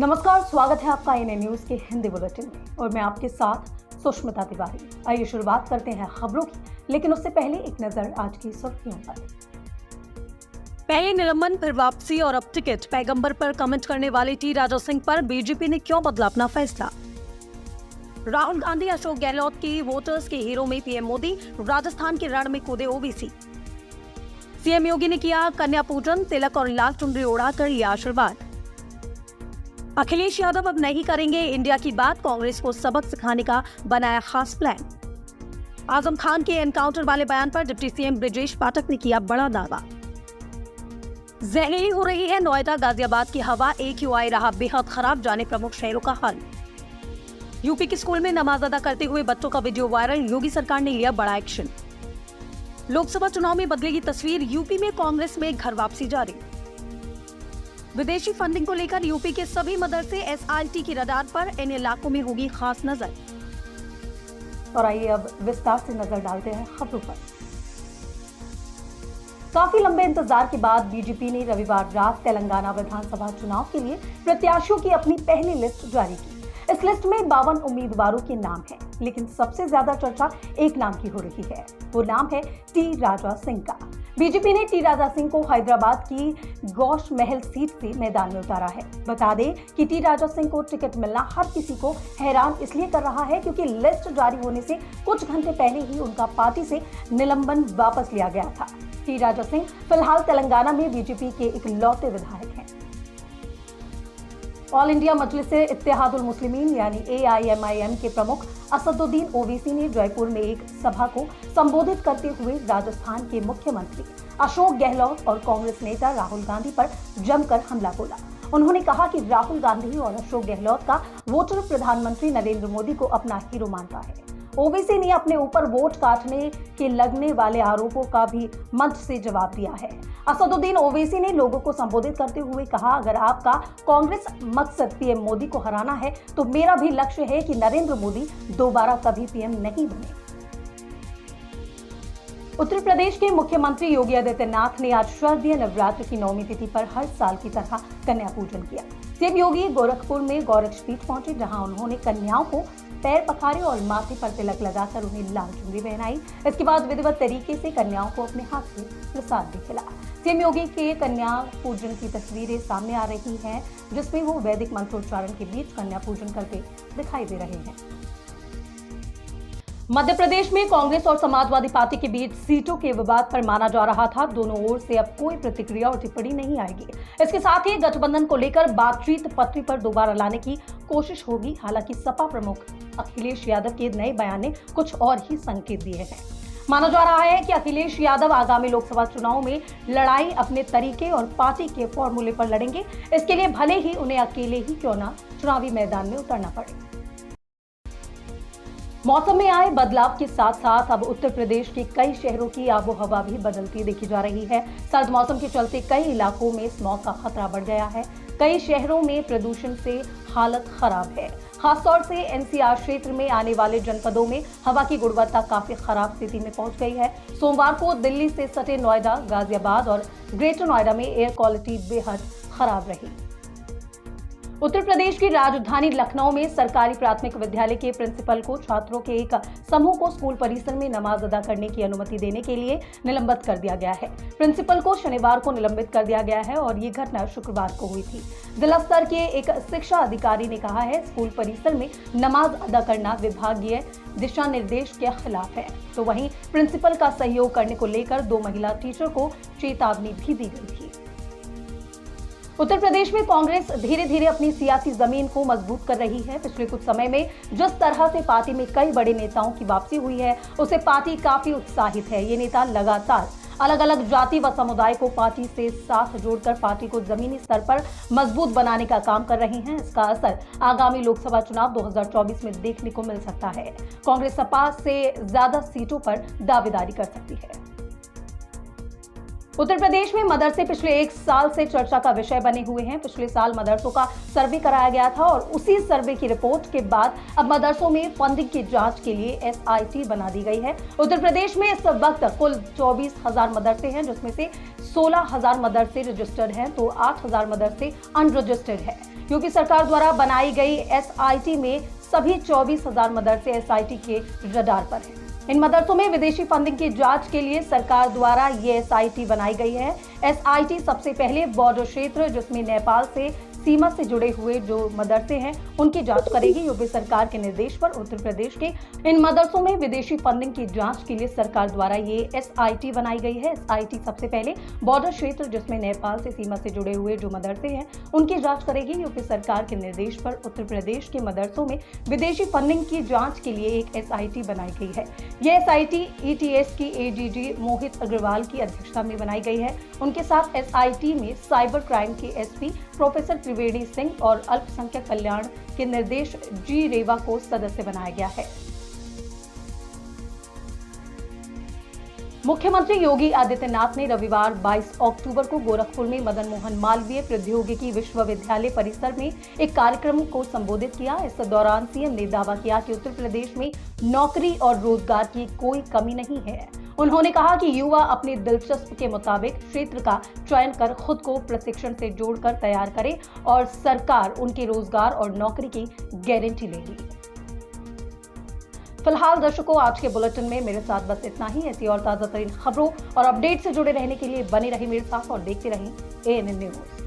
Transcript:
नमस्कार, स्वागत है आपका एएनए न्यूज के हिंदी बुलेटिन में और मैं आपके साथ सुष्मिता तिवारी। आइए शुरुआत करते हैं खबरों की, लेकिन उससे पहले एक नजर आज की सुर्खियों पर। पहले निलंबन फिर वापसी और अब टिकट, पैगंबर पर कमेंट करने वाले टी राजा सिंह पर बीजेपी ने क्यों बदला अपना फैसला। राहुल गांधी अशोक गहलोत की वोटर्स के हीरो में पीएम मोदी, राजस्थान के रण में कूदे ओबीसी। सीएम योगी ने किया कन्या पूजन, तिलक और लाल चुनरी उड़ाकर लिया आशीर्वाद। अखिलेश यादव अब नहीं करेंगे इंडिया की बात, कांग्रेस को सबक सिखाने का बनाया खास प्लान। आजम खान के एनकाउंटर वाले बयान पर डिप्टी सीएम ब्रजेश पाठक ने किया बड़ा दावा। जहरीली हो रही है नोएडा गाजियाबाद की हवा, AQI रहा बेहद खराब, जाने प्रमुख शहरों का हाल। यूपी के स्कूल में नमाज अदा करते हुए बच्चों का वीडियो वायरल, योगी सरकार ने लिया बड़ा एक्शन। लोकसभा चुनाव में बदलेगी तस्वीर, यूपी में कांग्रेस में घर वापसी जारी। विदेशी फंडिंग को लेकर यूपी के सभी मदरसे SRT की रडार पर, इन इलाकों में होगी खास नजर। और आइए अब विस्तार से नजर डालते हैं खबरों पर। काफी लंबे इंतजार के बाद बीजेपी ने रविवार रात तेलंगाना विधानसभा चुनाव के लिए प्रत्याशियों की अपनी पहली लिस्ट जारी की। इस लिस्ट में 52 उम्मीदवारों के नाम हैं, लेकिन सबसे ज्यादा चर्चा एक नाम की हो रही है। वो नाम है टी राजा सिंह का। बीजेपी ने टी राजा सिंह को हैदराबाद की गौश महल सीट से मैदान में उतारा है। बता दें कि टी राजा सिंह को टिकट मिलना हर किसी को हैरान इसलिए कर रहा है क्योंकि लिस्ट जारी होने से कुछ घंटे पहले ही उनका पार्टी से निलंबन वापस लिया गया था। टी राजा सिंह फिलहाल तेलंगाना में बीजेपी के इकलौते विधायक हैं। ऑल इंडिया मजलिसे इत्तेहादुल मुस्लिमीन यानी AIMIM के प्रमुख असदुद्दीन ओवैसी ने जयपुर में एक सभा को संबोधित करते हुए राजस्थान के मुख्यमंत्री अशोक गहलोत और कांग्रेस नेता राहुल गांधी पर जमकर हमला बोला। उन्होंने कहा कि राहुल गांधी और अशोक गहलोत का वोटर प्रधानमंत्री नरेंद्र मोदी को अपना हीरो मानता है। ओवैसी ने अपने ऊपर वोट काटने के लगने वाले आरोपों का भी मंच से जवाब दिया है। असदुद्दीन ओवैसी ने लोगों को संबोधित करते हुए कहा, अगर आपका कांग्रेस मकसद पीएम मोदी को हराना है तो मेरा भी लक्ष्य है कि नरेंद्र मोदी दोबारा कभी पीएम नहीं बने। उत्तर प्रदेश के मुख्यमंत्री योगी आदित्यनाथ ने आज शारदीय नवरात्र की 9वीं तिथि पर हर साल की तरह कन्या पूजन किया। सीएम योगी गोरखपुर में गौरक्षपीठ पहुंचे, जहां उन्होंने कन्याओं को पैर पखारे और माथे पर तिलक लगाकर उन्हें लाल चुनरी पहनाई। इसके बाद विधिवत तरीके से कन्याओं को अपने हाथ से प्रसाद भी खिलाया। सीएम योगी के कन्या पूजन की तस्वीरें सामने आ रही हैं, जिसमें वो वैदिक मंत्रोच्चारण के बीच कन्या पूजन करते दिखाई दे रहे हैं। मध्य प्रदेश में कांग्रेस और समाजवादी पार्टी के बीच सीटों के विवाद पर माना जा रहा था। दोनों ओर से अब कोई प्रतिक्रिया और टिप्पणी नहीं आएगी। इसके साथ ही गठबंधन को लेकर बातचीत पटरी पर दोबारा लाने की कोशिश होगी। हालांकि सपा प्रमुख अखिलेश यादव के नए बयान ने कुछ और ही संकेत दिए हैं। माना जा रहा है कि अखिलेश यादव आगामी लोकसभा चुनाव में लड़ाई अपने तरीके और पार्टी के फॉर्मूले पर लड़ेंगे। इसके लिए भले ही उन्हें अकेले ही क्यों न चुनावी मैदान में उतरना पड़े। मौसम में आए बदलाव के साथ साथ अब उत्तर प्रदेश के कई शहरों की आबोहवा भी बदलती देखी जा रही है। सर्द मौसम के चलते कई इलाकों में स्मॉग का खतरा बढ़ गया है। कई शहरों में प्रदूषण से हालत खराब है। खासतौर से NCR क्षेत्र में आने वाले जनपदों में हवा की गुणवत्ता काफी खराब स्थिति में पहुंच गई है। सोमवार को दिल्ली से सटे नोएडा, गाजियाबाद और ग्रेटर नोएडा में एयर क्वालिटी बेहद खराब रही। उत्तर प्रदेश की राजधानी लखनऊ में सरकारी प्राथमिक विद्यालय के प्रिंसिपल को छात्रों के एक समूह को स्कूल परिसर में नमाज अदा करने की अनुमति देने के लिए निलंबित कर दिया गया है। प्रिंसिपल को शनिवार को निलंबित कर दिया गया है और ये घटना शुक्रवार को हुई थी। जिला स्तर के एक शिक्षा अधिकारी ने कहा है, स्कूल परिसर में नमाज अदा करना विभागीय दिशा निर्देश के खिलाफ है। तो वहीं प्रिंसिपल का सहयोग करने को लेकर 2 महिला टीचर को चेतावनी भी दी गई थी। उत्तर प्रदेश में कांग्रेस धीरे धीरे अपनी सियासी जमीन को मजबूत कर रही है। पिछले कुछ समय में जिस तरह से पार्टी में कई बड़े नेताओं की वापसी हुई है, उससे पार्टी काफी उत्साहित है। ये नेता लगातार अलग अलग जाति व समुदाय को पार्टी से साथ जोड़कर पार्टी को जमीनी स्तर पर मजबूत बनाने का काम कर रहे हैं। इसका असर आगामी लोकसभा चुनाव 2024 में देखने को मिल सकता है। कांग्रेस सपा से ज्यादा सीटों पर दावेदारी कर सकती है। उत्तर प्रदेश में मदरसे पिछले 1 साल से चर्चा का विषय बने हुए हैं। पिछले साल मदरसों का सर्वे कराया गया था और उसी सर्वे की रिपोर्ट के बाद अब मदरसों में फंडिंग की जांच के लिए SIT बना दी गई है। उत्तर प्रदेश में इस वक्त कुल 24,000 मदरसे हैं, जिसमें से 16,000 मदरसे रजिस्टर्ड हैं तो 8,000 मदरसे अनरजिस्टर्ड है, क्योंकि सरकार द्वारा बनाई गई एसआईटी में सभी 24,000 मदरसे एसआईटी के रडार पर हैं। इन मदरसों में विदेशी फंडिंग की जांच के लिए सरकार द्वारा ये एसआईटी बनाई गई है। एसआईटी सबसे पहले बॉर्डर क्षेत्र जिसमें नेपाल से सीमा से जुड़े हुए जो मदरसे हैं उनकी जांच करेगी। यूपी सरकार के निर्देश पर उत्तर प्रदेश के इन मदरसों में विदेशी फंडिंग की जांच के लिए सरकार द्वारा ये एसआईटी बनाई गई है। एसआईटी सबसे पहले बॉर्डर क्षेत्र जिसमें नेपाल से सीमा से जुड़े हुए जो मदरसे हैं उनकी जांच करेगी। यूपी सरकार के निर्देश पर उत्तर प्रदेश के मदरसों में विदेशी फंडिंग की जांच के लिए एक एसआईटी बनाई गई है। यह एसआईटी ईटीएस की एडीजी मोहित अग्रवाल की अध्यक्षता में बनाई गई है। उनके साथ एसआईटी में साइबर क्राइम के एसपी प्रोफेसर त्रिवेणी सिंह और अल्पसंख्यक कल्याण के निर्देश जी रेवा को सदस्य बनाया गया है। मुख्यमंत्री योगी आदित्यनाथ ने रविवार 22 अक्टूबर को गोरखपुर में मदन मोहन मालवीय प्रौद्योगिकी विश्वविद्यालय परिसर में एक कार्यक्रम को संबोधित किया। इस दौरान सीएम ने दावा किया कि उत्तर प्रदेश में नौकरी और रोजगार की कोई कमी नहीं है। उन्होंने कहा कि युवा अपनी दिलचस्प के मुताबिक क्षेत्र का चयन कर खुद को प्रशिक्षण से जोड़कर तैयार करे और सरकार उनके रोजगार और नौकरी की गारंटी लेगी। फिलहाल दर्शकों, आज के बुलेटिन में मेरे साथ बस इतना ही। ऐसी और ताजा तरीन खबरों और अपडेट से जुड़े रहने के लिए बने रहिए मेरे साथ और देखते रहें ANN न्यूज़।